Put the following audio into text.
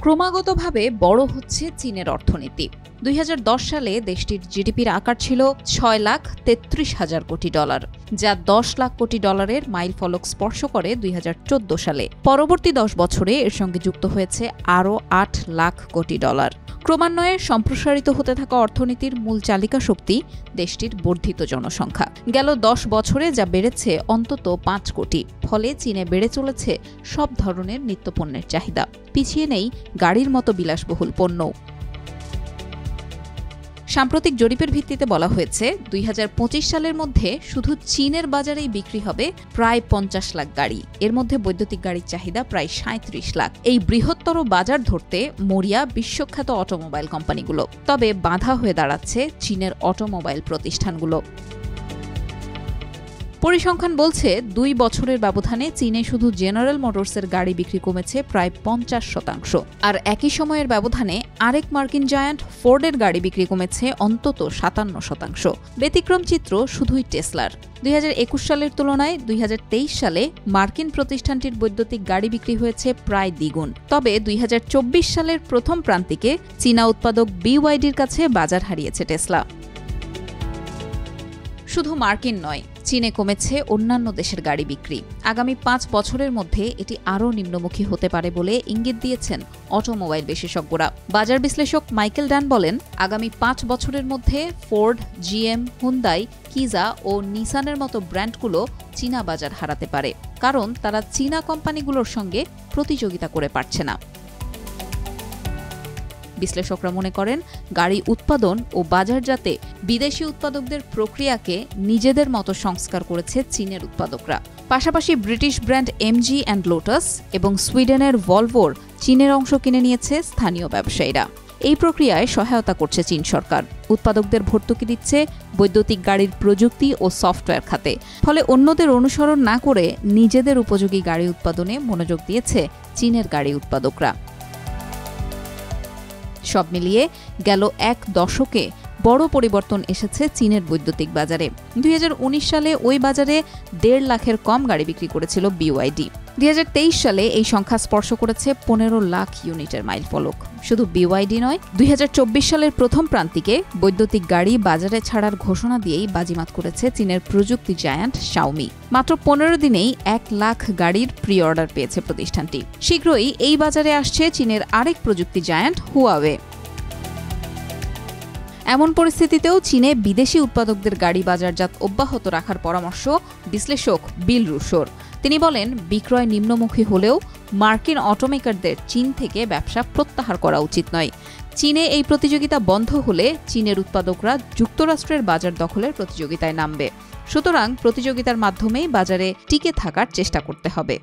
ক্রমাগতভাবে বড় হচ্ছে চীনের অর্থনীতি। 2010 সালে দেশটির জিডিপির আকার ছিল $6,33,000 কোটি, যা $10 লাখ কোটি মাইলফলক স্পর্শ করে 2014 সালে। পরবর্তী 10 বছরে এর সঙ্গে যুক্ত হয়েছে আরও $8 লাখ কোটি। ক্রমান্বয়ে সম্প্রসারিত হতে থাকা অর্থনীতির মূল চালিকা শক্তি দেশটির বর্ধিত জনসংখ্যা। গেল 10 বছরে যা বেড়েছে অন্তত 5 কোটি। ফলে চীনে বেড়ে চলেছে সব ধরনের নিত্যপণ্যের চাহিদা। পিছিয়ে নেই গাড়ির মতো বিলাসবহুল পণ্য। সাম্প্রতিক জরিপের ভিত্তিতে বলা হয়েছে 2025 সালের মধ্যে শুধু চীনের বাজারেই বিক্রি হবে প্রায় 50 লাখ গাড়ি। এর মধ্যে বৈদ্যুতিক গাড়ির চাহিদা প্রায় 37 লাখ। এই বৃহত্তর বাজার ধরতে মরিয়া বিশ্বখ্যাত অটোমোবাইল কোম্পানিগুলো। তবে বাধা হয়ে দাঁড়াচ্ছে চীনের অটোমোবাইল প্রতিষ্ঠানগুলো। পরিসংখ্যান বলছে 2 বছরের ব্যবধানে চীনে শুধু জেনারেল মোটরসের গাড়ি বিক্রি কমেছে প্রায় 50%। আর একই সময়ের ব্যবধানে আরেক মার্কিন জায়ান্ট ফোর্ডের গাড়ি বিক্রি কমেছে অন্তত 57%। ব্যতিক্রম চিত্র শুধুই টেসলার। 2021 সালের তুলনায় 2023 সালে মার্কিন প্রতিষ্ঠানটির বৈদ্যুতিক গাড়ি বিক্রি হয়েছে প্রায় দ্বিগুণ। তবে 2024 সালের প্রথম প্রান্তিকে চীনা উৎপাদক BYDর কাছে বাজার হারিয়েছে টেসলা। শুধু মার্কিন নয়, চীনে কমেছে অন্যান্য দেশের গাড়ি বিক্রি। আগামী 5 বছরের মধ্যে এটি আরও নিম্নমুখী হতে পারে বলে ইঙ্গিত দিয়েছেন অটোমোবাইল বিশেষজ্ঞরা। বাজার বিশ্লেষক মাইকেল ডান বলেন, আগামী 5 বছরের মধ্যে ফোর্ড, GM, হুন্দাই, কিজা ও নিসানের মতো ব্র্যান্ডগুলো চীনা বাজার হারাতে পারে, কারণ তারা চীনা কোম্পানিগুলোর সঙ্গে প্রতিযোগিতা করে পারছে না। বিশ্লেষকরা মনে করেন, গাড়ি উৎপাদন ও বাজারজাতে বিদেশি উৎপাদকদের প্রক্রিয়াকে নিজেদের মতো সংস্কার করেছে চীনের উৎপাদকরা। পাশাপাশি British brand MG and lotus এবং সুইডেনের ভলভোর চীনের অংশ কিনে নিয়েছে স্থানীয় ব্যবসায়ীরা। এই প্রক্রিয়ায় সহায়তা করছে চীন সরকার। উৎপাদকদের ভর্তুকি দিচ্ছে বৈদ্যুতিক গাড়ির প্রযুক্তি ও সফটওয়্যার খাতে। ফলে অন্যদের অনুসরণ না করে নিজেদের উপযোগী গাড়ি উৎপাদনে মনোযোগ দিয়েছে চীনের গাড়ি উৎপাদকরা। সব মিলিয়ে গেল 1 দশকে বড় পরিবর্তন এসেছে চীনের বৈদ্যুতিক বাজারে। 2019 সালে ওই বাজারে 1.5 লাখের কম গাড়ি বিক্রি করেছিল BYD। 2023 সালে এই সংখ্যা স্পর্শ করেছে 15 লাখ ইউনিটের মাইলফলক। শুধু BYD নয়, 2024 সালের প্রথম প্রান্তিকে বৈদ্যুতিক গাড়ি বাজারে ছাড়ার ঘোষণা দিয়েই বাজিমাত করেছে চীনের প্রযুক্তি জায়ান্ট শাওমি। মাত্র 15 দিনেই 1 লাখ গাড়ির প্রি অর্ডার পেয়েছে প্রতিষ্ঠানটি। শীঘ্রই এই বাজারে আসছে চীনের আরেক প্রযুক্তি জায়ান্ট হুয়াওয়ে। এমন পরিস্থিতিতেও চীনে বিদেশি উৎপাদকদের গাড়ি বাজারজাত অব্যাহত রাখার পরামর্শ বিশ্লেষক বিল রুশোর। তিনি বলেন, বিক্রয় নিম্নমুখী হলেও মার্কিন অটোমেকারদের চীন থেকে ব্যবসা প্রত্যাহার করা উচিত নয়। চীনে এই প্রতিযোগিতা বন্ধ হলে চীনের উৎপাদকরা যুক্তরাষ্ট্রের বাজার দখলের প্রতিযোগিতায় নামবে। সুতরাং প্রতিযোগিতার মাধ্যমেই বাজারে টিকে থাকার চেষ্টা করতে হবে।